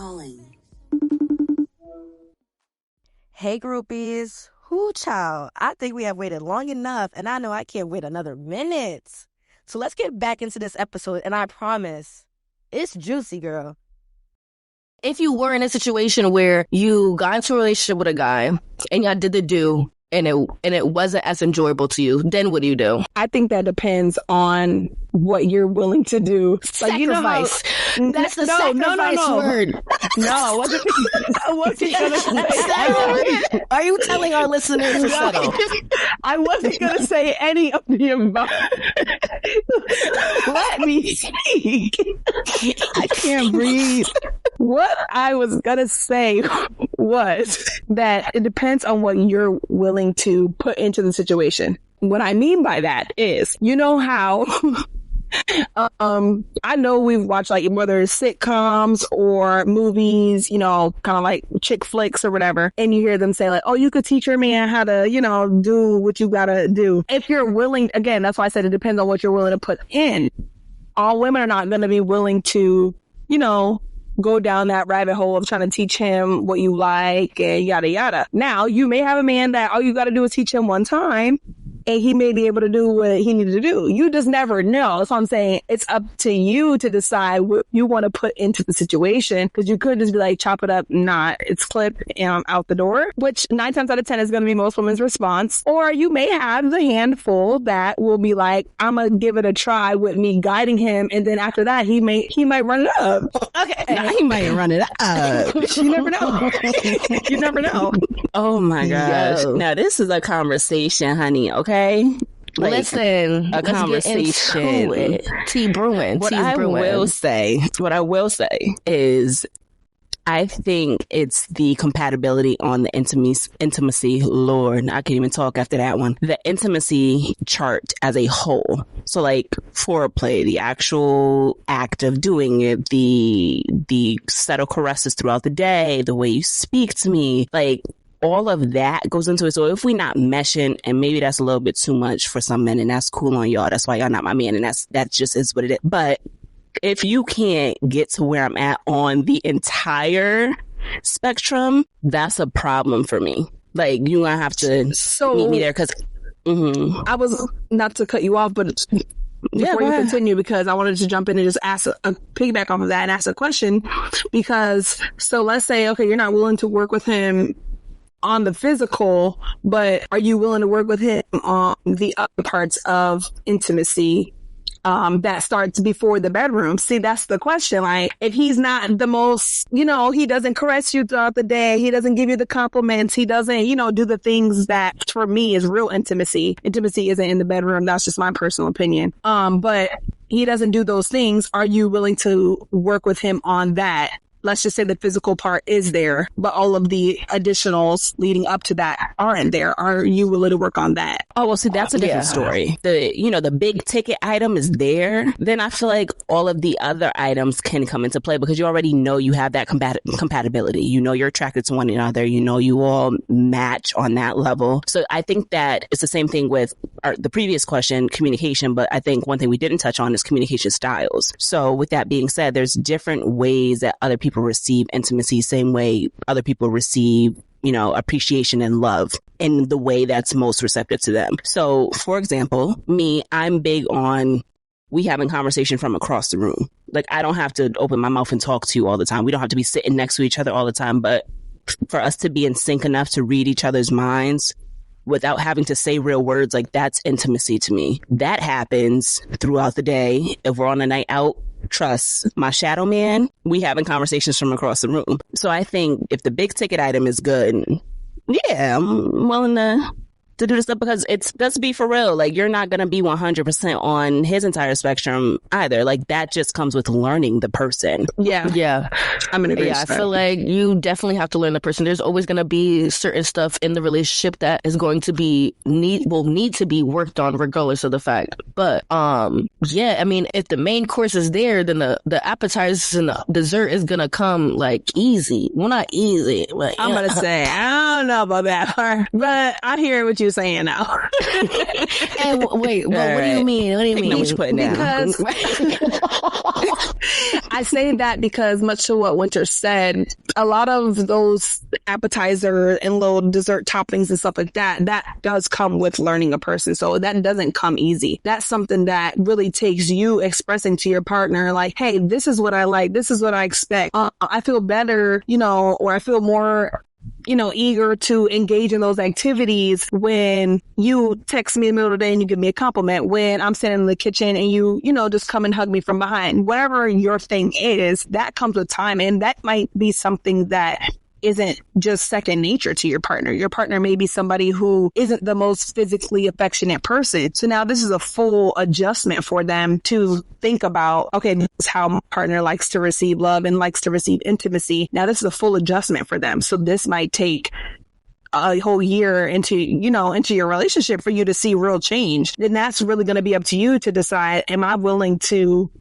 calling. Hey, groupies. Whoo, child. I think we have waited long enough, and I know I can't wait another minute. So let's get back into this episode, and I promise, it's juicy, girl. If you were in a situation where you got into a relationship with a guy, and y'all did the do, and it wasn't as enjoyable to you, then what do you do? I think that depends on what you're willing to do. Like, you know how, that's the sacrifice word. No, I wasn't gonna say. Are you telling our listeners to settle? I wasn't gonna say any of the above. Let me speak. I can't breathe. What I was gonna say was that it depends on what you're willing to put into the situation. What I mean by that is, you know how I know we've watched, like, whether it's sitcoms or movies, you know, kind of like chick flicks or whatever, and you hear them say, like, oh, you could teach your man how to, you know, do what you gotta do. If you're willing, again, that's why I said it depends on what you're willing to put in. All women are not going to be willing to, you know, go down that rabbit hole of trying to teach him what you like and yada yada. Now, you may have a man that all you got to do is teach him one time, and he may be able to do what he needed to do. You just never know. That's what I'm saying. It's up to you to decide what you want to put into the situation, because you could just be like, chop it up, nah, it's clipped and out the door, which 9 times out of 10 is going to be most women's response. Or you may have the handful that will be like, I'm going to give it a try with me guiding him, and then after that, he might run it up. Okay. Now, he might run it up. You never know. You never know. Oh my gosh. Yo. Now, this is a conversation, honey, okay? Like, listen, a conversation. Let's get into it. Tea brewing. What I will say is, I think it's the compatibility on the intimacy. Lord, I can't even talk after that one. The intimacy chart as a whole. So, like, foreplay, the actual act of doing it, the subtle caresses throughout the day, the way you speak to me, like, all of that goes into it. So if we're not meshing, and maybe that's a little bit too much for some men, and that's cool on y'all, that's why y'all not my man, and that just is what it is. But if you can't get to where I'm at on the entire spectrum, that's a problem for me. Like, you're gonna have to meet me there, because I was, not to cut you off, but before you continue, because I wanted to jump in and just ask a piggyback off of that and ask a question. Because, so let's say, okay, you're not willing to work with him on the physical, but are you willing to work with him on the other parts of intimacy that starts before the bedroom? See, that's the question. Like, if he's not the most, you know, he doesn't caress you throughout the day, he doesn't give you the compliments, he doesn't, you know, do the things that for me is real intimacy. Intimacy isn't in the bedroom. That's just my personal opinion. But he doesn't do those things. Are you willing to work with him on that? Let's just say the physical part is there, but all of the additionals leading up to that aren't there. Are you willing to work on that? Oh, well, see, that's a different story. The big ticket item is there. Then I feel like all of the other items can come into play, because you already know you have that compatibility. You know you're attracted to one another. You know you all match on that level. So I think that it's the same thing with the previous question, communication. But I think one thing we didn't touch on is communication styles. So with that being said, there's different ways that other people receive intimacy, same way other people receive, you know, appreciation and love in the way that's most receptive to them. So, for example, me, I'm big on we having conversation from across the room. Like, I don't have to open my mouth and talk to you all the time. We don't have to be sitting next to each other all the time. But for us to be in sync enough to read each other's minds without having to say real words, like, that's intimacy to me. That happens throughout the day. If we're on a night out, trust my shadow man, we having conversations from across the room. So I think if the big ticket item is good, yeah, I'm willing to do this stuff, because let's be for real. Like, you're not going to be 100% on his entire spectrum either. Like, that just comes with learning the person. Yeah. I'm in agreement. Yeah, I feel like you definitely have to learn the person. There's always going to be certain stuff in the relationship that is going to be need to be worked on regardless of the fact. But, yeah, I mean, if the main course is there, then the appetizers and the dessert is going to come, like, easy. Well, not easy. But, I'm going to say, I don't know about that part, but I hear what you're saying now. And wait, what do you mean? What do you mean? What you putting down? Because I say that because much to what Winter said, a lot of those appetizer and little dessert toppings and stuff like that, that does come with learning a person. So that doesn't come easy. That's something that really takes you expressing to your partner, like, hey, this is what I like. This is what I expect. I feel better, or I feel more eager to engage in those activities when you text me in the middle of the day and you give me a compliment, when I'm sitting in the kitchen and you just come and hug me from behind. Whatever your thing is, that comes with time. And that might be something that isn't just second nature to your partner. Your partner may be somebody who isn't the most physically affectionate person. So now this is a full adjustment for them to think about, okay, this is how my partner likes to receive love and likes to receive intimacy. Now this is a full adjustment for them. So this might take a whole year into your relationship for you to see real change. Then that's really going to be up to you to decide, am I willing to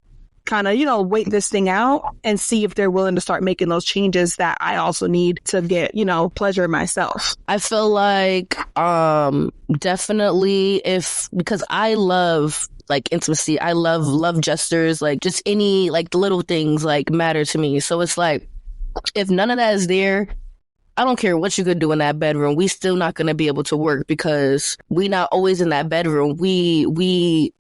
kind of, wait this thing out and see if they're willing to start making those changes that I also need to get, pleasure myself. I feel like, definitely because I love like intimacy. I love gestures, like just any, like the little things like matter to me. So it's like, if none of that is there, I don't care what you could do in that bedroom. We still not going to be able to work because we not always in that bedroom. We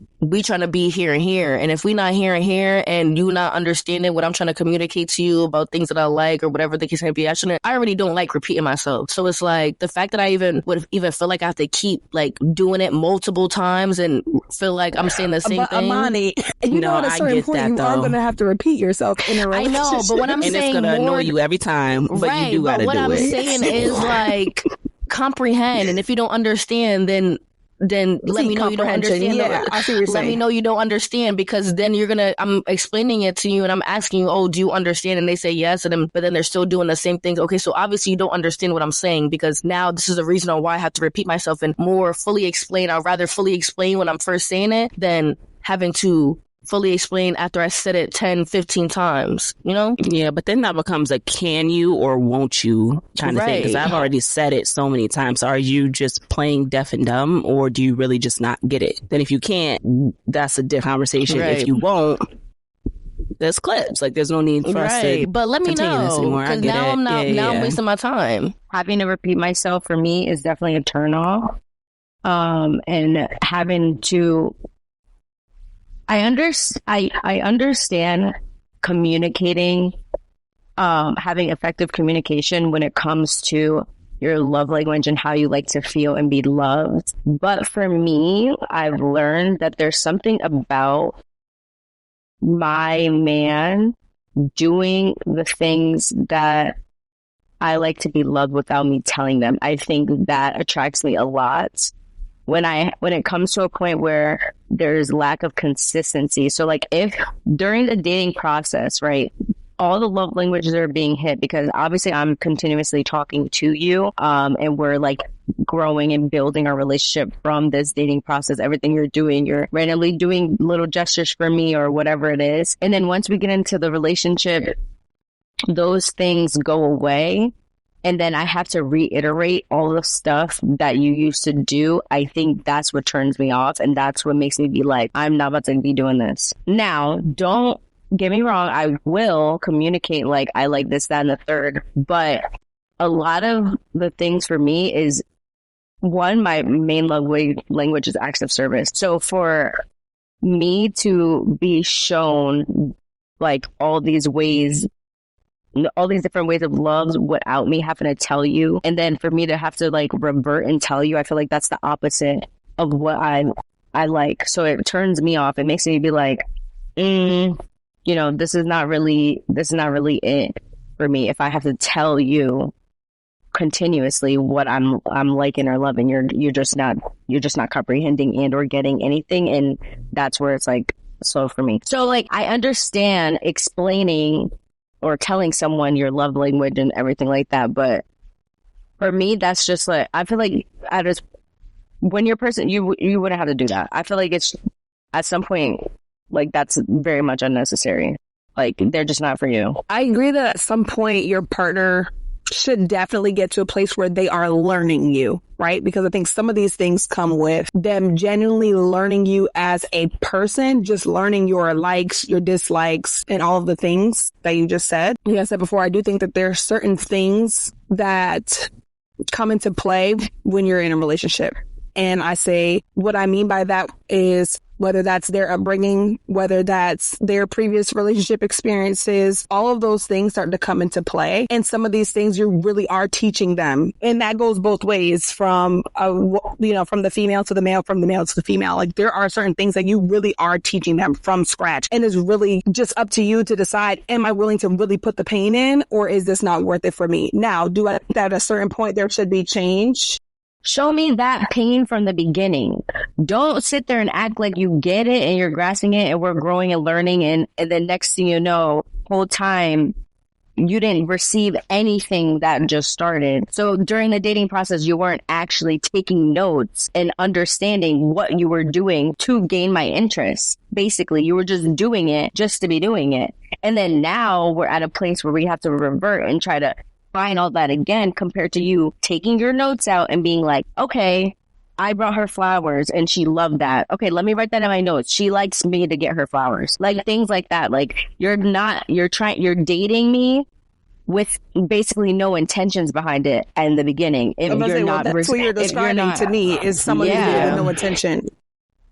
trying to be here and here. And if we not here and here and you not understanding what I'm trying to communicate to you about things that I like or whatever the case may be, I already don't like repeating myself. So it's like the fact that I would feel like I have to keep like doing it multiple times and feel like I'm saying the same thing. Amani, you know at a certain point you are going to have to repeat yourself in a relationship. I know, but what I'm saying, and it's going to annoy you every time, but right, you do got to do it. What I'm saying is like comprehend, and if you don't understand, then let me know you don't understand. Yeah, I see what you're saying. Let me know you don't understand, because then I'm explaining it to you and I'm asking you, oh, do you understand? And they say yes, but then they're still doing the same things. Okay, so obviously you don't understand what I'm saying, because now this is the reason why I have to repeat myself and more fully explain. I'd rather fully explain when I'm first saying it than having to fully explain after I said it 10, 15 times, Yeah, but then that becomes a can you or won't you kind of thing, because I've already said it so many times. Are you just playing deaf and dumb, or do you really just not get it? Then if you can't, that's a different conversation. Right. If you won't, there's clips. Like, there's no need for us to but let me know, because now I'm wasting my time. Having to repeat myself for me is definitely a turn off. And having to I understand communicating, having effective communication when it comes to your love language and how you like to feel and be loved. But for me, I've learned that there's something about my man doing the things that I like to be loved without me telling them. I think that attracts me a lot. When it comes to a point where there's lack of consistency. So like if during the dating process, right, all the love languages are being hit, because obviously I'm continuously talking to you, and we're like growing and building our relationship from this dating process. Everything you're randomly doing little gestures for me or whatever it is. And then once we get into the relationship, those things go away. And then I have to reiterate all the stuff that you used to do. I think that's what turns me off. And that's what makes me be like, I'm not about to be doing this. Now, don't get me wrong. I will communicate like I like this, that, and the third. But a lot of the things for me is, one, my main language is acts of service. So for me to be shown like all these different ways of love without me having to tell you, and then for me to have to like revert and tell you, I feel like that's the opposite of what I like. So it turns me off. It makes me be like, this is not really it for me. If I have to tell you continuously what I'm liking or loving, you're just not comprehending and or getting anything, and that's where it's like slow for me. So like I understand explaining or telling someone your love language and everything like that. But for me, that's just like, I feel like when you're a person, you wouldn't have to do that. I feel like it's at some point, like that's very much unnecessary. Like they're just not for you. I agree that at some point your partner should definitely get to a place where they are learning you, right? Because I think some of these things come with them genuinely learning you as a person, just learning your likes, your dislikes, and all of the things that you just said. Like I said before, I do think that there are certain things that come into play when you're in a relationship. And I say what I mean by that is whether that's their upbringing, whether that's their previous relationship experiences, all of those things start to come into play. And some of these things you really are teaching them. And that goes both ways from, from the female to the male, from the male to the female. Like there are certain things that you really are teaching them from scratch. And it's really just up to you to decide, am I willing to really put the pain in, or is this not worth it for me? Now, do I think that at a certain point there should be change? Show me that pain from the beginning. Don't sit there and act like you get it and you're grasping it and we're growing and learning. And then next thing you know, whole time, you didn't receive anything that just started. So during the dating process, you weren't actually taking notes and understanding what you were doing to gain my interest. Basically, you were just doing it just to be doing it. And then now we're at a place where we have to revert and try to find all that again, compared to you taking your notes out and being like, okay, I brought her flowers and she loved that. Okay, let me write that in my notes. She likes me to get her flowers. Like things like that. Like you're dating me with basically no intentions behind it in the beginning. If you're not, that's what you're describing to me is someone who's with no intention.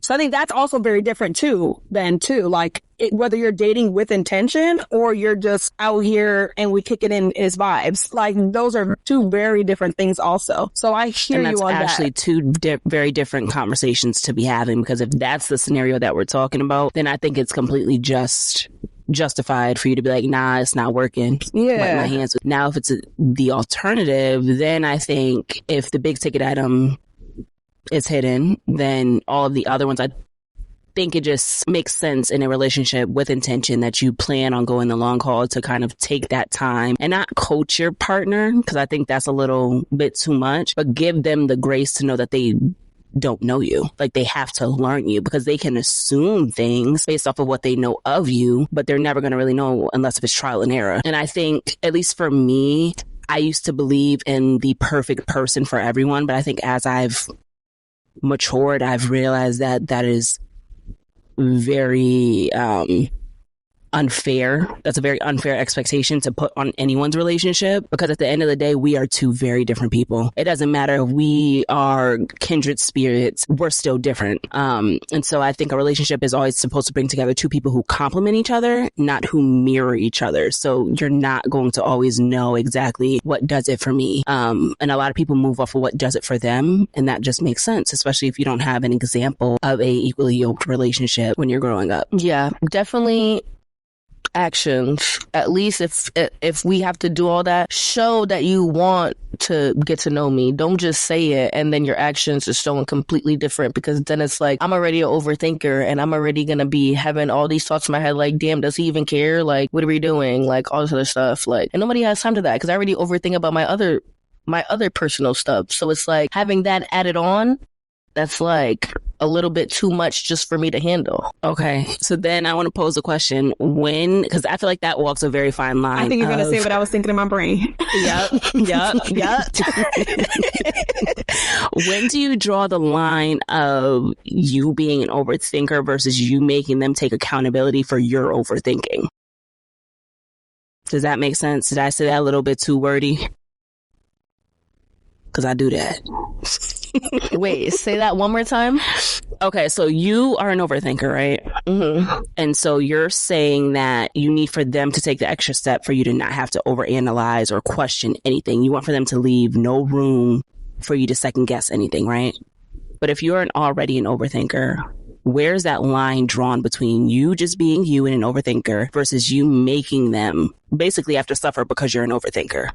So I think that's also very different too, like whether you're dating with intention or you're just out here and we kick it in as vibes. Like those are two very different things also. So I hear you on that. That's actually two very different conversations to be having, because if that's the scenario that we're talking about, then I think it's completely justified for you to be like, nah, it's not working. Yeah. Wipe my hands. Now, if it's the alternative, then I think if the big ticket item is hidden, then all of the other ones, I think it just makes sense in a relationship with intention that you plan on going the long haul to kind of take that time and not coach your partner, because I think that's a little bit too much, but give them the grace to know that they don't know you. Like they have to learn you, because they can assume things based off of what they know of you, but they're never going to really know unless if it's trial and error. And I think, at least for me, I used to believe in the perfect person for everyone, but I think as I've matured, I've realized that is very unfair. That's a very unfair expectation to put on anyone's relationship, because at the end of the day, we are two very different people. It doesn't matter if we are kindred spirits, we're still different. And so I think a relationship is always supposed to bring together two people who complement each other, not who mirror each other. So you're not going to always know exactly what does it for me. And a lot of people move off of what does it for them. And that just makes sense, especially if you don't have an example of a equally yoked relationship when you're growing up. Yeah, definitely. Actions, at least if we have to do all that, show that you want to get to know me. Don't just say it and then your actions are showing completely different, because then it's like I'm already an overthinker and I'm already gonna be having all these thoughts in my head like, damn, does he even care? Like, what are we doing? Like all this other stuff. Like, and nobody has time to that, because I already overthink about my other personal stuff. So it's like having that added on, that's like a little bit too much just for me to handle. Okay. So then I want to pose a question. Because I feel like that walks a very fine line. I think you're going to say what I was thinking in my brain. Yep. When do you draw the line of you being an overthinker versus you making them take accountability for your overthinking? Does that make sense? Did I say that a little bit too wordy? Because I do that. Wait, say that one more time. Okay, so you are an overthinker, right? Mm-hmm. And so you're saying that you need for them to take the extra step for you to not have to overanalyze or question anything. You want for them to leave no room for you to second guess anything, right? But if you're already an overthinker, where's that line drawn between you just being you and an overthinker versus you making them basically have to suffer because you're an overthinker?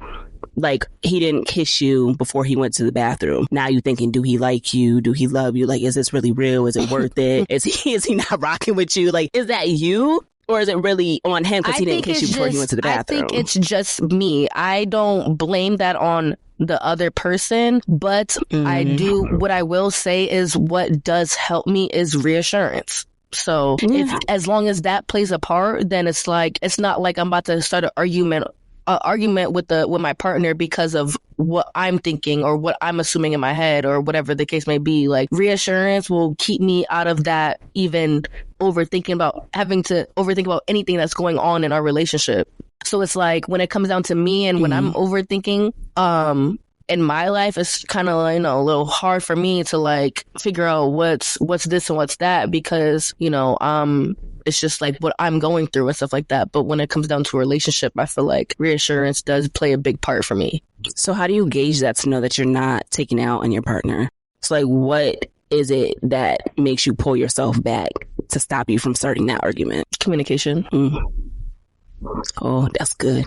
Like, he didn't kiss you before he went to the bathroom. Now you thinking, do he like you? Do he love you? Like, is this really real? Is it worth it? Is he not rocking with you? Like, is that you? Or is it really on him because he didn't kiss you before he went to the bathroom? I think it's just me. I don't blame that on the other person, but I do. What I will say is what does help me is reassurance. So as long as that plays a part, then it's like, it's not like I'm about to start an an argument with my partner because of what I'm thinking or what I'm assuming in my head or whatever the case may be. Like, reassurance will keep me out of that, even having to overthink about anything that's going on in our relationship. So it's like, when it comes down to me and when I'm overthinking, in my life, it's kind of, you know, a little hard for me to like figure out what's this and what's that, because, you know, it's just like what I'm going through and stuff like that. But when it comes down to a relationship, I feel like reassurance does play a big part for me. So how do you gauge that to know that you're not taking out on your partner? So like, what is it that makes you pull yourself back to stop you from starting that argument? Communication. Oh, that's good.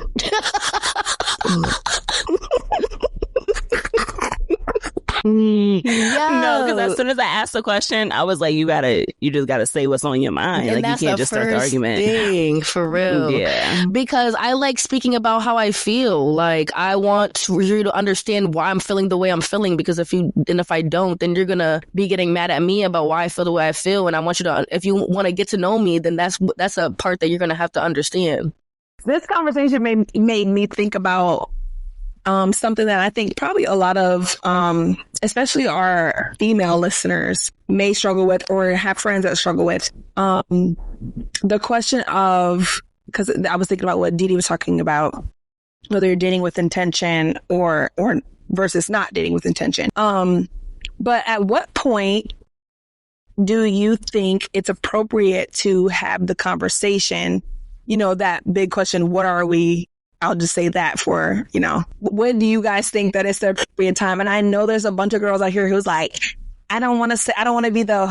No, because as soon as I asked the question, I was like, you just gotta say what's on your mind. And like, you can't just start the argument. Thing, for real. Yeah. Because I like speaking about how I feel. Like, I want you to understand why I'm feeling the way I'm feeling, because if I don't, then you're gonna be getting mad at me about why I feel the way I feel. And I want you to, if you want to get to know me, then that's a part that you're gonna have to understand. This conversation made me think about something that I think probably a lot of, especially our female listeners, may struggle with or have friends that struggle with. The question of, because I was thinking about what Didi was talking about, whether you're dating with intention or versus not dating with intention. But at what point do you think it's appropriate to have the conversation? You know, that big question, what are we? I'll just say that for, you know, when do you guys think that it's the appropriate time? And I know there's a bunch of girls out here who's like, I don't want to be the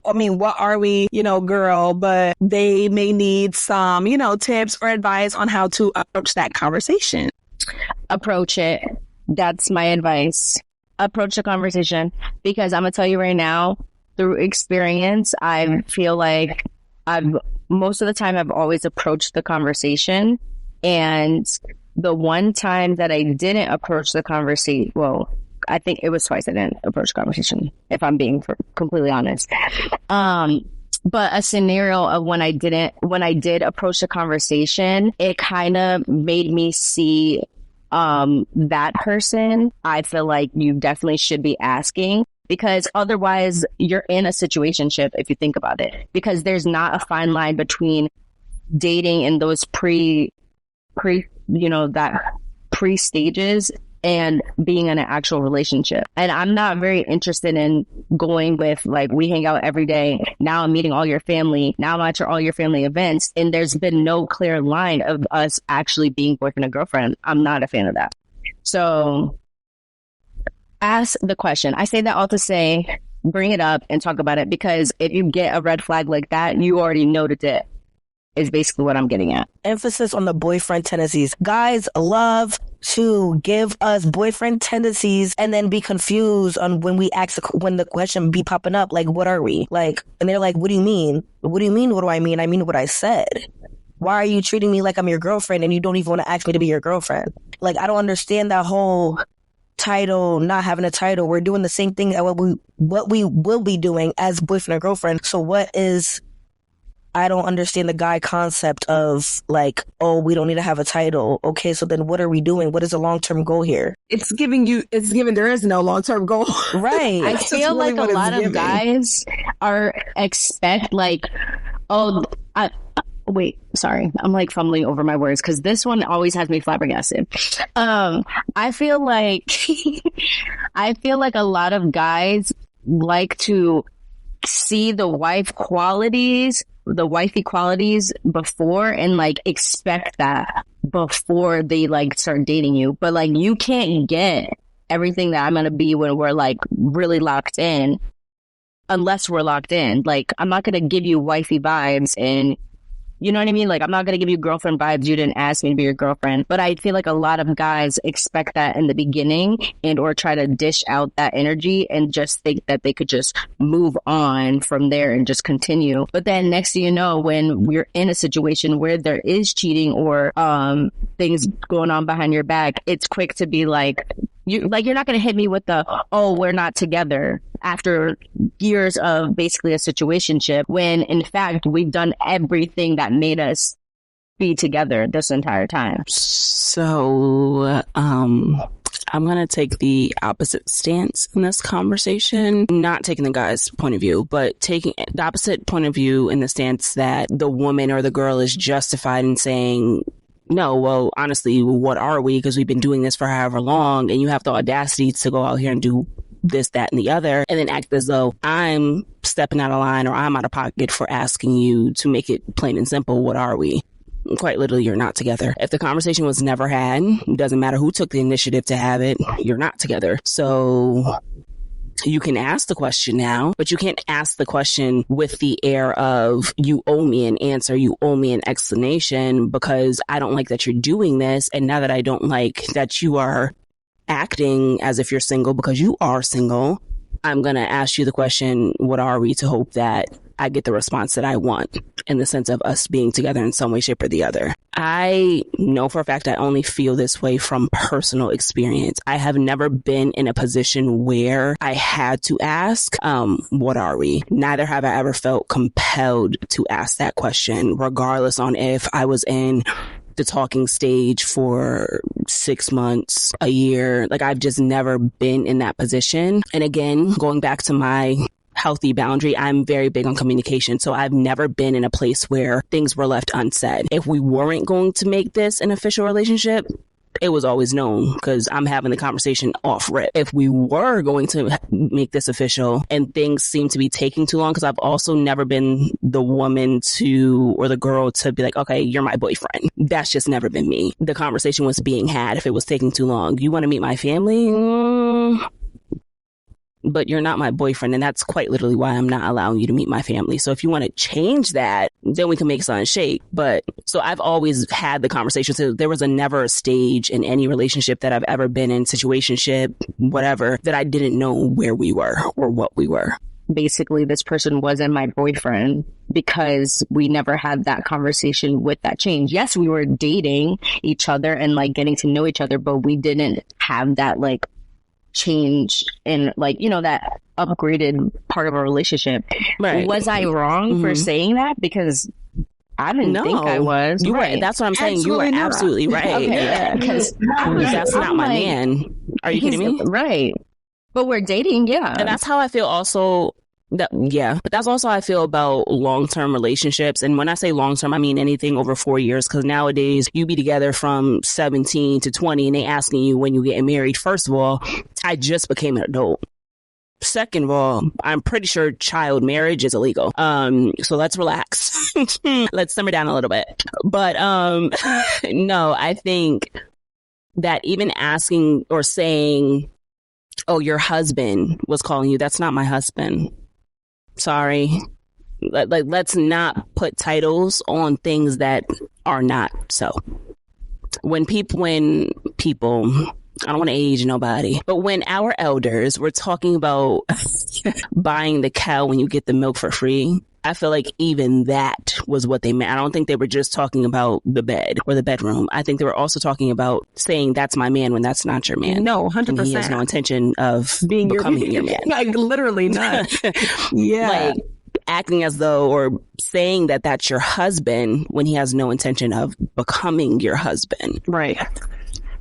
what are we, you know, girl, but they may need some, you know, tips or advice on how to approach that conversation. Approach it. That's my advice. Approach the conversation, because I'm going to tell you right now, through experience, I feel like most of the time I've always approached the conversation. And the one time that I didn't approach the conversation, well, I think it was twice I didn't approach the conversation, if I'm being completely honest. But a scenario of when I did approach the conversation, it kind of made me see that person. I feel like you definitely should be asking, because otherwise you're in a situationship, if you think about it, because there's not a fine line between dating in those pre stages and being in an actual relationship. And I'm not very interested in going with, like, we hang out every day. Now I'm meeting all your family. Now I'm at all your family events. And there's been no clear line of us actually being boyfriend and girlfriend. I'm not a fan of that. So ask the question. I say that all to say, bring it up and talk about it, because if you get a red flag like that, you already noted it, is basically what I'm getting at. Emphasis on the boyfriend tendencies. Guys love to give us boyfriend tendencies and then be confused on when the question be popping up, like, what are we? Like, and they're like, what do you mean? What do you mean? What do I mean? I mean what I said. Why are you treating me like I'm your girlfriend and you don't even want to ask me to be your girlfriend? Like, I don't understand that whole title, not having a title. We're doing the same thing that what we will be doing as boyfriend or girlfriend. So I don't understand the guy concept of, like, oh, we don't need to have a title. Okay, so then what are we doing? What is the long-term goal here? It's given there is no long-term goal. Right. I feel really like a lot of guys expect, like, wait, sorry. I'm like fumbling over my words because this one always has me flabbergasted. I feel like a lot of guys like to see the wifey qualities before and like expect that before they like start dating you. But like, you can't get everything that I'm going to be when we're like really locked in unless we're locked in. Like, I'm not going to give you wifey vibes and, you know what I mean? Like, I'm not going to give you girlfriend vibes. You didn't ask me to be your girlfriend. But I feel like a lot of guys expect that in the beginning or try to dish out that energy and just think that they could just move on from there and just continue. But then next thing you know, when we're in a situation where there is cheating or things going on behind your back, it's quick to be like, you're not going to hit me with the, oh, we're not together after years of basically a situationship, when in fact we've done everything that made us be together this entire time? So, I'm going to take the opposite stance in this conversation, not taking the guy's point of view, but taking the opposite point of view in the stance that the woman or the girl is justified in saying, no, well, honestly, what are we? Because we've been doing this for however long, and you have the audacity to go out here and do this, that, and the other, and then act as though I'm stepping out of line or I'm out of pocket for asking you to make it plain and simple. What are we? Quite literally, you're not together. If the conversation was never had, it doesn't matter who took the initiative to have it, you're not together. So you can ask the question now, but you can't ask the question with the air of you owe me an answer, you owe me an explanation, because I don't like that you're doing this. And now that I don't like that you are acting as if you're single because you are single, I'm going to ask you the question, what are we, to hope that I get the response that I want in the sense of us being together in some way, shape, or the other. I know for a fact I only feel this way from personal experience. I have never been in a position where I had to ask, what are we? Neither have I ever felt compelled to ask that question, regardless on if I was in the talking stage for 6 months, a year. Like, I've just never been in that position. And again, going back to my healthy boundary, I'm very big on communication. So I've never been in a place where things were left unsaid. If we weren't going to make this an official relationship, it was always known because I'm having the conversation off rip. If we were going to make this official and things seem to be taking too long, because I've also never been the woman to, or the girl to be like, okay, you're my boyfriend. That's just never been me. The conversation was being had if it was taking too long. You want to meet my family? But you're not my boyfriend, and that's quite literally why I'm not allowing you to meet my family. So if you want to change that, then we can make something shake. But so I've always had the conversation. So there was never a stage in any relationship that I've ever been in, situationship, whatever, that I didn't know where we were or what we were. Basically, this person wasn't my boyfriend because we never had that conversation with that change. Yes, we were dating each other and like getting to know each other, but we didn't have that like change in like, you know, that upgraded part of our relationship. Right. Was I wrong for saying that? Because I didn't think I was. You right. were. That's what I'm saying. Absolutely you were not. absolutely right. Okay, because that's not my man. Are you kidding me? Right. But we're dating, yeah. And that's how I feel also. But that's also how I feel about long-term relationships. And when I say long-term, I mean anything over 4 years, because nowadays you be together from 17 to 20 and they asking you when you getting married. First of all, I just became an adult. Second of all, I'm pretty sure child marriage is illegal. So let's relax. Let's simmer down a little bit. But no, I think that even asking or saying, oh, your husband was calling you, that's not my husband. Sorry. Like, let's not put titles on things that are not so. When people, I don't want to age nobody, but when our elders were talking about buying the cow when you get the milk for free, I feel like even that was what they meant. I don't think they were just talking about the bed or the bedroom. I think they were also talking about saying that's my man when that's not your man. No, 100%. And he has no intention of becoming your man. Like, literally not. Yeah. Like, acting as though or saying that that's your husband when he has no intention of becoming your husband. Right.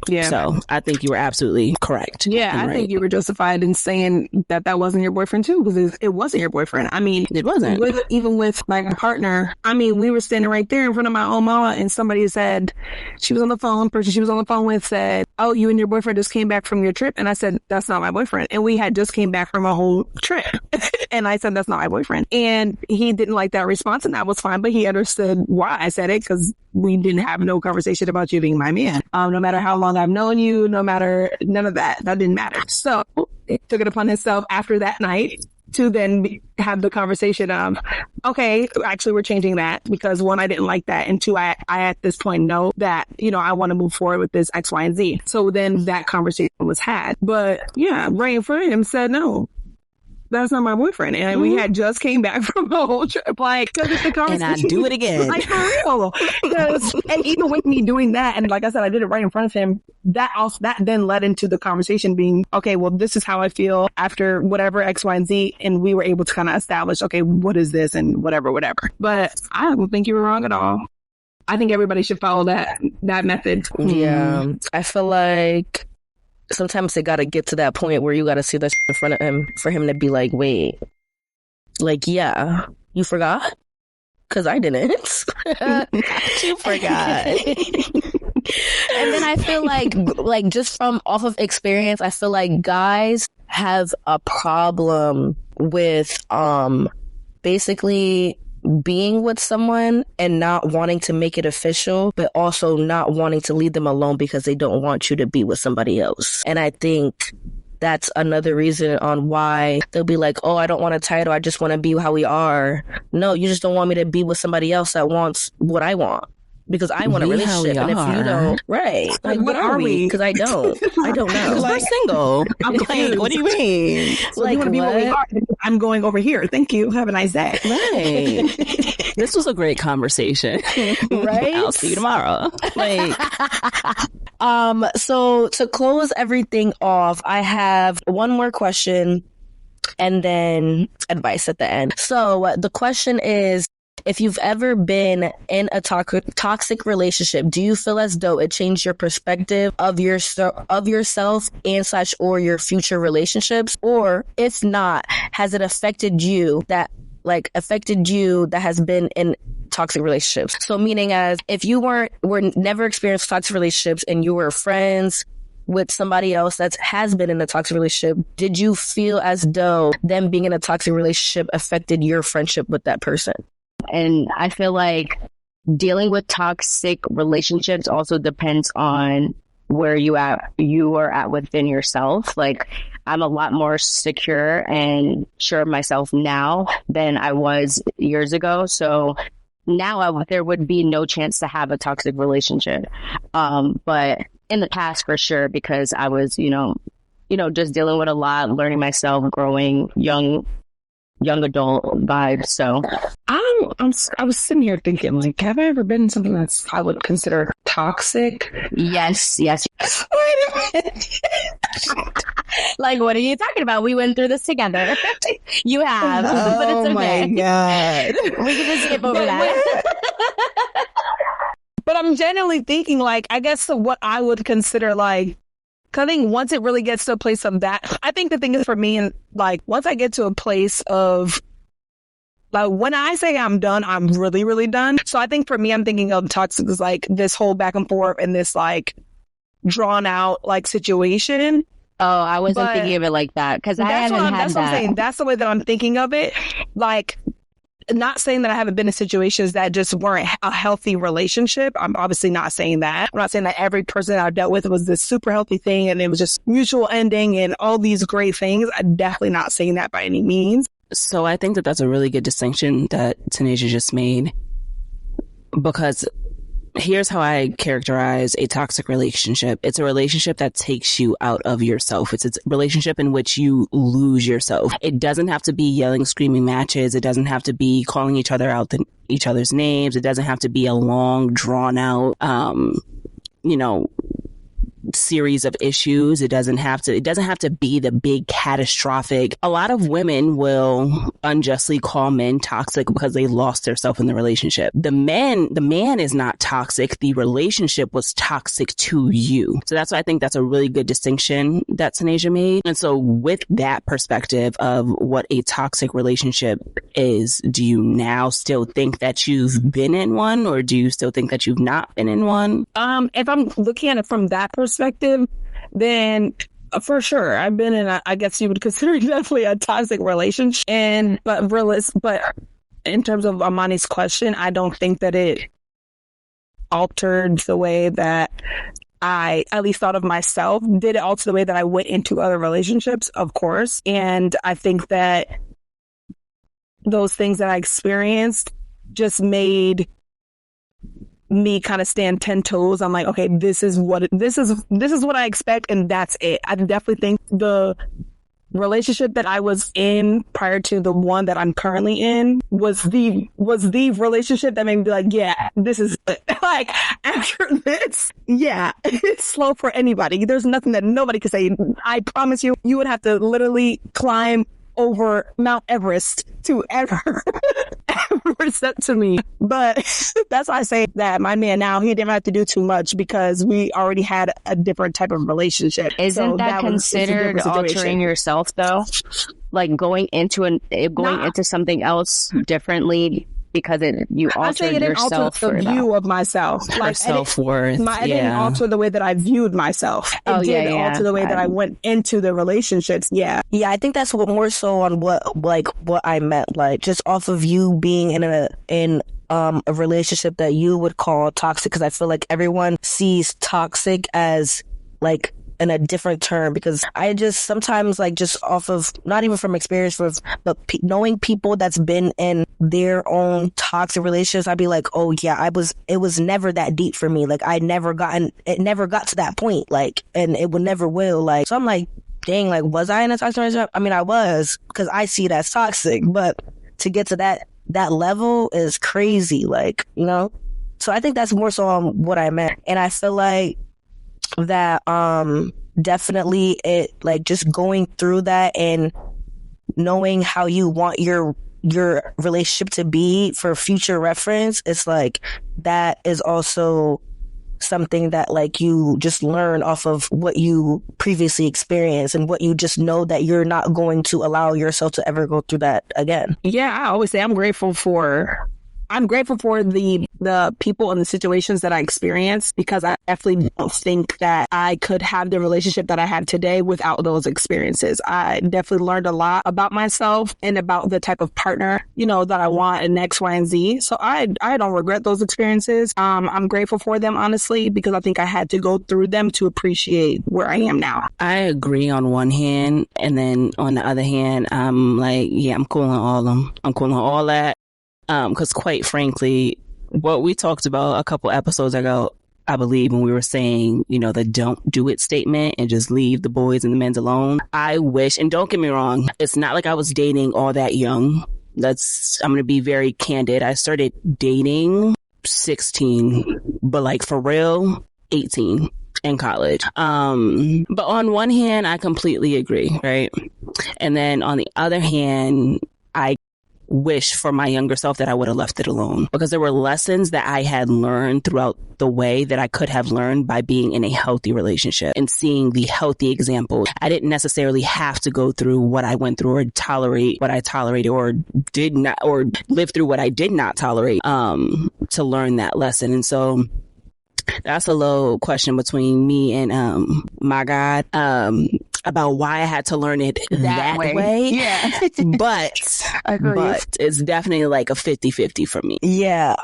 Yeah. So I think you were absolutely correct. Yeah, I think you were justified in saying that that wasn't your boyfriend too, because it wasn't your boyfriend. I mean, it wasn't. Even with my partner, I mean, we were standing right there in front of my own mama, and somebody said, she was on the phone, person she was on the phone with said, oh, you and your boyfriend just came back from your trip. And I said, that's not my boyfriend. And we had just came back from a whole trip. And I said, that's not my boyfriend. And he didn't like that response, and that was fine, but he understood why I said it, because we didn't have no conversation about you being my man. No matter how long I've known you, no matter, none of that. That didn't matter. So he took it upon himself after that night to then have the conversation of, okay, actually we're changing that because one, I didn't like that. And two, I at this point know that, you know, I want to move forward with this X, Y, and Z. So then that conversation was had. But yeah, right in front of him said, no, that's not my boyfriend. And we had just came back from a whole trip. Like, it's the conversation. And I do it again. Like, for real. And even with me doing that, and like I said, I did it right in front of him, that then led into the conversation being, okay, well, this is how I feel after whatever X, Y, and Z. And we were able to kind of establish, okay, what is this and whatever. But I don't think you were wrong at all. I think everybody should follow that method. Yeah. I feel like sometimes they got to get to that point where you got to see this in front of him for him to be like, wait, like, yeah, you forgot? Because I didn't. You forgot. And then I feel like just from off of experience, I feel like guys have a problem with basically being with someone and not wanting to make it official, but also not wanting to leave them alone because they don't want you to be with somebody else. And I think that's another reason on why they'll be like, oh, I don't want a title, I just want to be how we are. No, you just don't want me to be with somebody else that wants what I want. Because I want a relationship, and if you don't, right? Like, what are we? Because I don't know. We're single. I'm like, what do you mean? So like, you want to be what we are? I'm going over here. Thank you. Have a nice day. Right. This was a great conversation. Right. I'll see you tomorrow. Like, so to close everything off, I have one more question, and then advice at the end. So the question is, if you've ever been in a toxic relationship, do you feel as though it changed your perspective of yourself and / or your future relationships? Or if not, has it affected you that has been in toxic relationships? So meaning as if you were never experienced toxic relationships and you were friends with somebody else that has been in a toxic relationship, did you feel as though them being in a toxic relationship affected your friendship with that person? And I feel like dealing with toxic relationships also depends on where you are at within yourself. Like, I'm a lot more secure and sure of myself now than I was years ago. So now there would be no chance to have a toxic relationship. But in the past, for sure, because I was, just dealing with a lot, learning myself, growing, young adult vibes. So I was sitting here thinking, like, have I ever been in something that's I would consider toxic? Yes. Wait a minute. Like, what are you talking about? We went through this together. You have, but it's okay. Oh my God. We can just skip over that. But I'm genuinely thinking, like, I guess what I would consider, like, because I think once it really gets to a place of that, I think the thing is for me, and like, once I get to a place of, like, when I say I'm done, I'm really, really done. So I think for me, I'm thinking of toxic as like this whole back and forth and this like drawn out like situation. Oh, I wasn't thinking of it like that because I haven't had that. That's what I'm saying. That's the way that I'm thinking of it. Like, not saying that I haven't been in situations that just weren't a healthy relationship. I'm obviously not saying that. I'm not saying that every person I dealt with was this super healthy thing and it was just mutual ending and all these great things. I'm definitely not saying that by any means. So I think that that's a really good distinction that Tanasia just made, because here's how I characterize a toxic relationship. It's a relationship that takes you out of yourself. It's a relationship in which you lose yourself. It doesn't have to be yelling, screaming matches. It doesn't have to be calling each other out each other's names. It doesn't have to be a long, drawn out, series of issues. It doesn't have to be the big catastrophic. A lot of women will unjustly call men toxic because they lost themselves in the relationship. The man is not toxic. The relationship was toxic to you. So that's why I think that's a really good distinction that Tanasia made. And so with that perspective of what a toxic relationship is, do you now still think that you've been in one, or do you still think that you've not been in one? If I'm looking at it from that perspective, then for sure I've been in I guess you would consider it definitely a toxic relationship. But in terms of Amani's question, I don't think that it altered the way that I at least thought of myself. Did it alter the way that I went into other relationships? Of course. And I think that those things that I experienced just made me kind of stand 10 toes. I'm like, okay, this is what I expect, and that's it. I definitely think the relationship that I was in prior to the one that I'm currently in was the relationship that made me be like, yeah, this is like, after this, yeah, it's slow for anybody. There's nothing that nobody could say. I promise you would have to literally climb over Mount Everest to ever were sent to me. But that's why I say that my man now, he didn't have to do too much because we already had a different type of relationship. Isn't So that it's a considered different situation. altering yourself though? Like going into something else differently because you I say altered it didn't alter yourself the for view that. of myself. Her self-worth. It didn't alter the way that I viewed myself. It did alter the way that I went into the relationships. Yeah. Yeah, I think that's what more so on what I meant, like just off of you being in a relationship that you would call toxic, because I feel like everyone sees toxic as like in a different term, because I just sometimes like just off of not even from experience but knowing people that's been in their own toxic relationships, I'd be like, oh yeah, it was never that deep for me. Like it never got to that point, like, and it would never will, like, so I'm like, dang, like, was I in a toxic relationship? I mean, I was, because I see it as toxic, but to get to that level is crazy, like, you know? So I think that's more so on what I meant. And I feel like that definitely it, like, just going through that and knowing how you want your relationship to be for future reference, it's like that is also something that like you just learn off of what you previously experienced and what you just know that you're not going to allow yourself to ever go through that again. Yeah, I always say I'm grateful for the people and the situations that I experienced, because I definitely don't think that I could have the relationship that I have today without those experiences. I definitely learned a lot about myself and about the type of partner, you know, that I want in X, Y, and Z. So I don't regret those experiences. I'm grateful for them, honestly, because I think I had to go through them to appreciate where I am now. I agree on one hand, and then on the other hand, I'm like, yeah, I'm cool on all of them. I'm cool on all that. Because quite frankly, what we talked about a couple episodes ago, I believe, when we were saying, you know, the don't do it statement and just leave the boys and the men alone. I wish, and don't get me wrong, it's not like I was dating all that young. I'm going to be very candid. I started dating 16, but like for real, 18 in college. But on one hand, I completely agree, right? And then on the other hand, I wish for my younger self that I would have left it alone, because there were lessons that I had learned throughout the way that I could have learned by being in a healthy relationship and seeing the healthy example. I didn't necessarily have to go through what I went through or tolerate what I tolerated or did not, or live through what I did not tolerate, to learn that lesson. And so that's a little question between me and my God about why I had to learn it that way. Yeah. but it's definitely like a 50-50 for me. Yeah.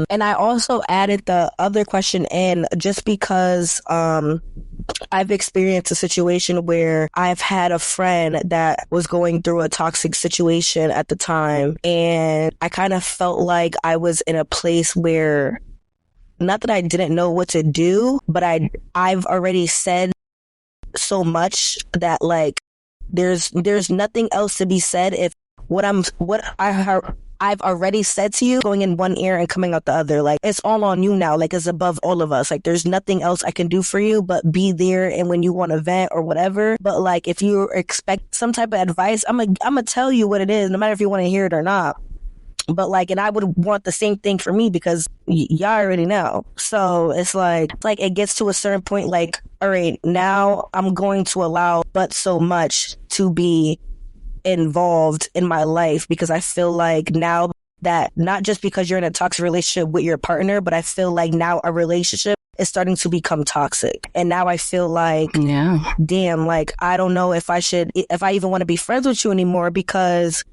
And I also added the other question in just because I've experienced a situation where I've had a friend that was going through a toxic situation at the time, and I kind of felt like I was in a place where, not that I didn't know what to do, but I've already said so much that like there's nothing else to be said if what I've already said to you going in one ear and coming out the other. Like, it's all on you now. Like, it's above all of us. Like, there's nothing else I can do for you but be there, and when you want to vent or whatever. But like, if you expect some type of advice, I'm gonna tell you what it is, no matter if you want to hear it or not. But like, and I would want the same thing for me, because y'all already know. So it's like it gets to a certain point, like, all right, now I'm going to allow but so much to be involved in my life, because I feel like now that, not just because you're in a toxic relationship with your partner, but I feel like now a relationship is starting to become toxic. And now I feel like, yeah, damn, like, I don't know if I even want to be friends with you anymore, because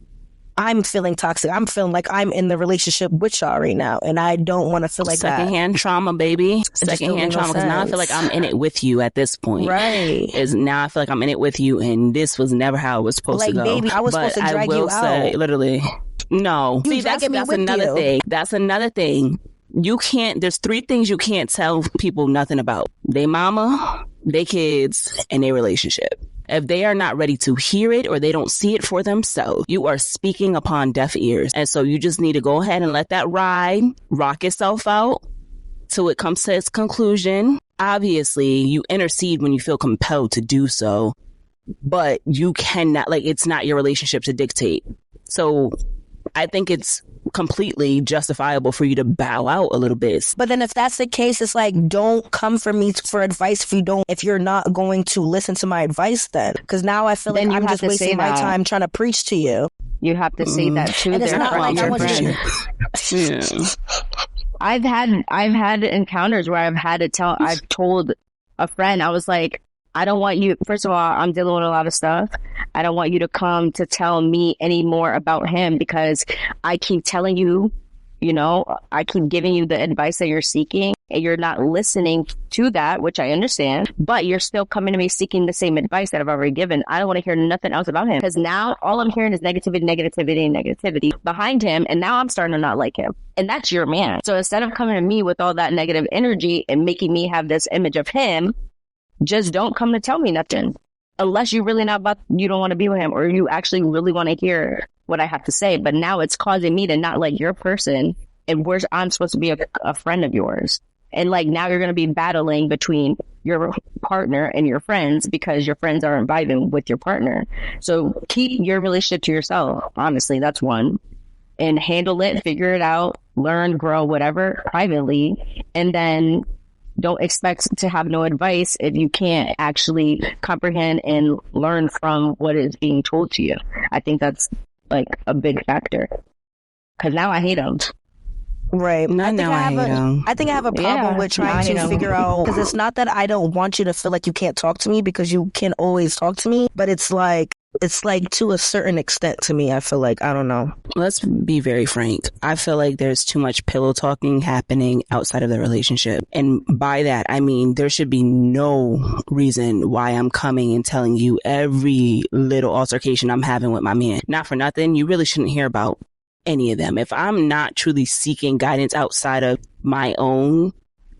I'm feeling toxic. I'm feeling like I'm in the relationship with y'all right now, and I don't want to feel like secondhand trauma, baby. Secondhand trauma, because now I feel like I'm in it with you at this point. Right. Now I feel like I'm in it with you, and this was never how it was supposed to go. Baby, I was supposed to drag you out. Literally, no. You See, that's another you. thing. That's another thing. You can't. There's 3 things you can't tell people nothing about: they mama, they kids, and their relationship. If they are not ready to hear it or they don't see it for themselves, you are speaking upon deaf ears. And so you just need to go ahead and let that ride, rock itself out till it comes to its conclusion. Obviously, you intercede when you feel compelled to do so, but you cannot, like, it's not your relationship to dictate. So I think it's completely justifiable for you to bow out a little bit. But then if that's the case, it's like, don't come for me for advice if you're not going to listen to my advice then. Because now I feel like I'm just wasting my time trying to preach to you. You have to say that to And it's their not like I friend. want you to... Yeah. I've had encounters where I've told a friend, I was like, I don't want you, first of all, I'm dealing with a lot of stuff. I don't want you to come to tell me any more about him because I keep telling you, I keep giving you the advice that you're seeking and you're not listening to that, which I understand, but you're still coming to me seeking the same advice that I've already given. I don't want to hear nothing else about him because now all I'm hearing is negativity behind him. And now I'm starting to not like him. And that's your man. So instead of coming to me with all that negative energy and making me have this image of him, just don't come to tell me nothing unless you don't want to be with him or you actually really want to hear what I have to say. But now it's causing me to not like your person and I'm supposed to be a friend of yours. And like now you're going to be battling between your partner and your friends because your friends aren't vibing with your partner. So keep your relationship to yourself. Honestly, that's one. And handle it, figure it out, learn, grow, whatever, privately. And then don't expect to have no advice if you can't actually comprehend and learn from what is being told to you. I think that's like a big factor. Because now I hate them. Right. I think I have a problem with trying to figure out, because it's not that I don't want you to feel like you can't talk to me because you can always talk to me, but it's like to a certain extent to me. I feel like, I don't know. Let's be very frank. I feel like there's too much pillow talking happening outside of the relationship. And by that, I mean, there should be no reason why I'm coming and telling you every little altercation I'm having with my man. Not for nothing. You really shouldn't hear about any of them. If I'm not truly seeking guidance outside of my own,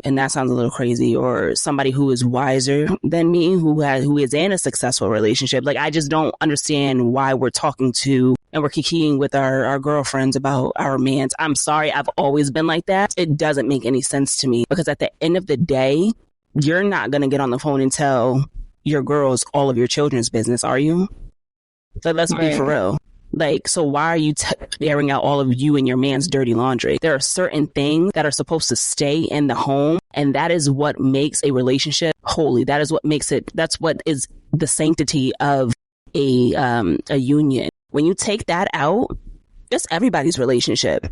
and that sounds a little crazy, or somebody who is wiser than me, who is in a successful relationship. Like, I just don't understand why we're talking to and we're kikiing with our girlfriends about our mans. I'm sorry, I've always been like that. It doesn't make any sense to me because at the end of the day, you're not going to get on the phone and tell your girls all of your children's business, are you? Like, let's be for real. Like, so why are you airing out all of you and your man's dirty laundry? There are certain things that are supposed to stay in the home, and that is what makes a relationship holy. That is what makes it, that's what is the sanctity of a union. When you take that out, it's everybody's relationship.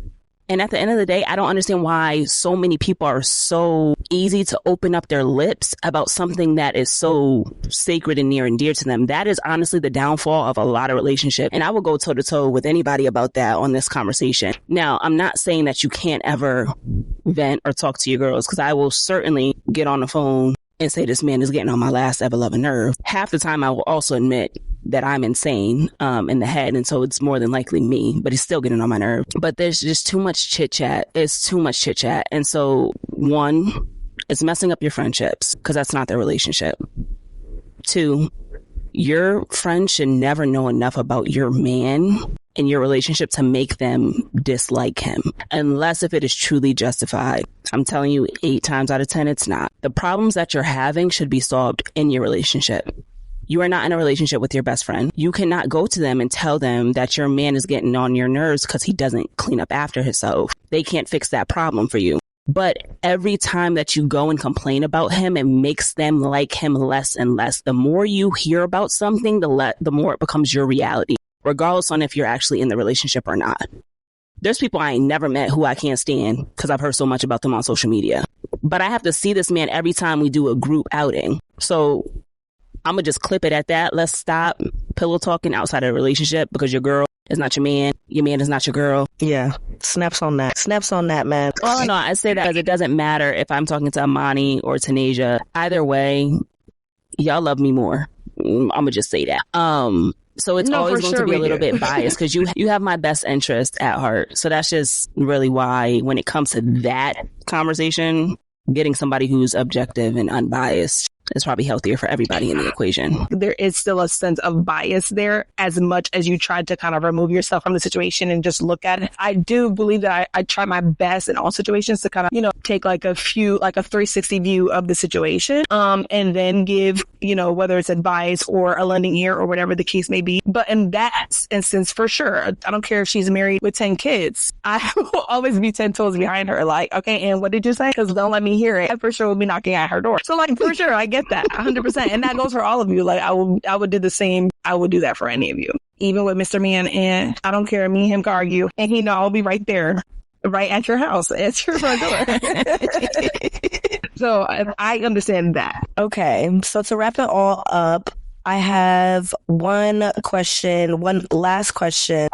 And at the end of the day, I don't understand why so many people are so easy to open up their lips about something that is so sacred and near and dear to them. That is honestly the downfall of a lot of relationships. And I will go toe to toe with anybody about that on this conversation. Now, I'm not saying that you can't ever vent or talk to your girls, because I will certainly get on the phone and say this man is getting on my last ever loving nerve. Half the time I will also admit that I'm insane in the head, and so it's more than likely me, but he's still getting on my nerve. But there's just too much chit chat. It's too much chit chat. And so one, it's messing up your friendships because that's not their relationship. Two, your friend should never know enough about your man in your relationship to make them dislike him, unless if it is truly justified. I'm telling you, 8 times out of 10, it's not. The problems that you're having should be solved in your relationship. You are not in a relationship with your best friend. You cannot go to them and tell them that your man is getting on your nerves because he doesn't clean up after himself. They can't fix that problem for you. But every time that you go and complain about him, it makes them like him less and less. The more you hear about something, the more it becomes your reality, regardless on if you're actually in the relationship or not. There's people I ain't never met who I can't stand because I've heard so much about them on social media. But I have to see this man every time we do a group outing. So I'm going to just clip it at that. Let's stop pillow talking outside of a relationship because your girl is not your man is not your girl. Yeah. Snaps on that, man. Well, no, I say that because it doesn't matter if I'm talking to Amani or Tanasia. Either way, y'all love me more. I'm going to just say that. So it's always going to be a little bit biased because you have my best interest at heart. So that's just really why when it comes to that conversation, getting somebody who's objective and unbiased is probably healthier for everybody in the equation. There is still a sense of bias there as much as you tried to kind of remove yourself from the situation and just look at it. I do believe that I try my best in all situations to kind of, take like a 360 view of the situation, and then give you know, whether it's advice or a lending ear or whatever the case may be. But in that instance, for sure, I don't care if she's married with 10 kids. I will always be 10 toes behind her. Like, okay, and what did you say? Because don't let me hear it. I for sure will be knocking at her door. So like, for sure, I get that 100%. And that goes for all of you. Like, I would do the same. I would do that for any of you. Even with Mr. Man, and I don't care. Me and him can argue, and he know I'll be right there, right at your house, at your front door. So I understand that. Okay, so to wrap it all up, I have one last question,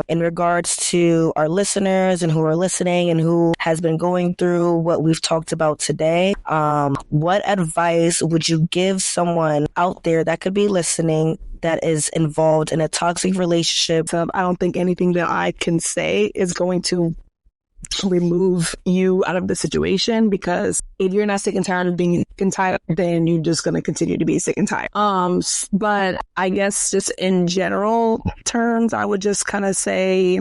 in regards to our listeners and who are listening and who has been going through what we've talked about today. What advice would you give someone out there that could be listening that is involved in a toxic relationship? I don't think anything that I can say is going to remove you out of the situation, because if you're not sick and tired of being sick and tired, then you're just going to continue to be sick and tired. But I guess just in general terms, I would just kind of say,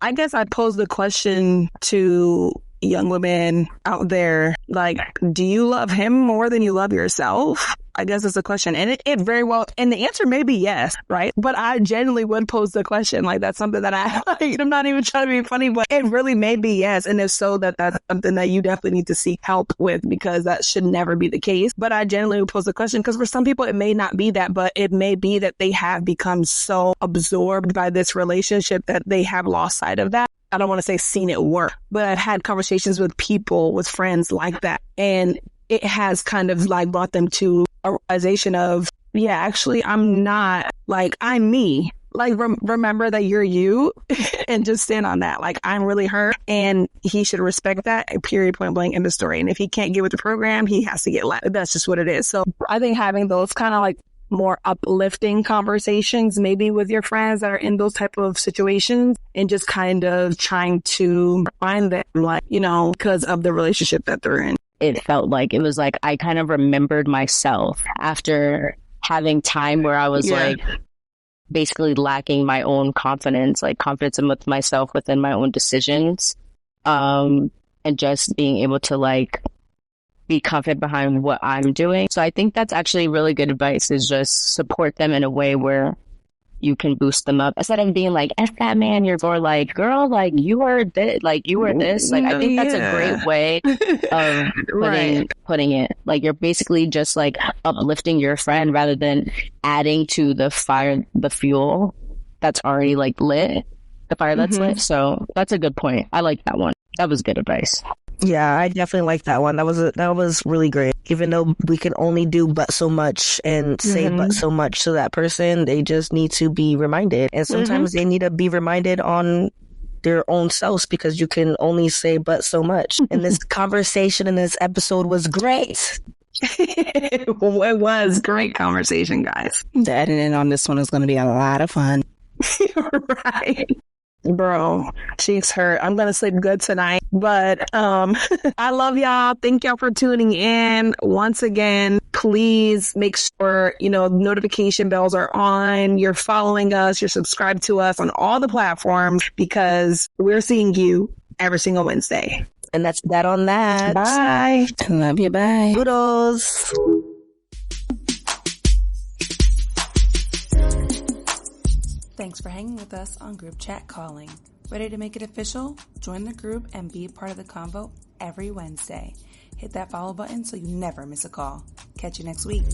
I guess I'd pose the question to young women out there, like, do you love him more than you love yourself? I guess it's a question. And it very well, and the answer may be yes, right? But I genuinely would pose the question. Like, that's something that I'm not even trying to be funny, but it really may be yes. And if so, that's something that you definitely need to seek help with, because that should never be the case. But I genuinely would pose the question, because for some people, it may not be that, but it may be that they have become so absorbed by this relationship that they have lost sight of that. I don't want to say seen it work, but I've had conversations with people, with friends like that. And it has kind of like brought them to a realization of, yeah, actually, I'm not, like, I'm me. Like, remember that you're you and just stand on that. Like, I'm really hurt, and he should respect that, period, point blank, end of story. And if he can't get with the program, he has to get left. That's just what it is. So I think having those kind of like more uplifting conversations, maybe with your friends that are in those type of situations, and just kind of trying to find them, like, you know, because of the relationship that they're in. It felt like it was like I kind of remembered myself after having time where I was like basically lacking my own confidence, like confidence with myself within my own decisions, and just being able to like be confident behind what I'm doing. So I think that's actually really good advice, is just support them in a way where you can boost them up, instead of being like, F that man, you're more like, girl, like, you are this, like, you are this. Like, I think that's a great way of putting it. Like, you're basically just like uplifting your friend rather than adding to the fire, the fuel that's already like lit, the fire that's lit. So that's a good point. I like that one. That was good advice. Yeah, I definitely like that one. That was really great. Even though we can only do but so much and say but so much to that person, they just need to be reminded. And sometimes they need to be reminded on their own selves, because you can only say but so much. And this conversation in this episode was great. It was great conversation, guys. The editing on this one is going to be a lot of fun. Right. Bro, she's hurt. I'm gonna sleep good tonight. But I love y'all. Thank y'all for tuning in. Once again, please make sure, you know, notification bells are on. You're following us. You're subscribed to us on all the platforms, because we're seeing you every single Wednesday. And that's that on that. Bye. Love you. Bye. Kudos. Thanks for hanging with us on Group Chat Calling. Ready to make it official? Join the group and be part of the convo every Wednesday. Hit that follow button so you never miss a call. Catch you next week.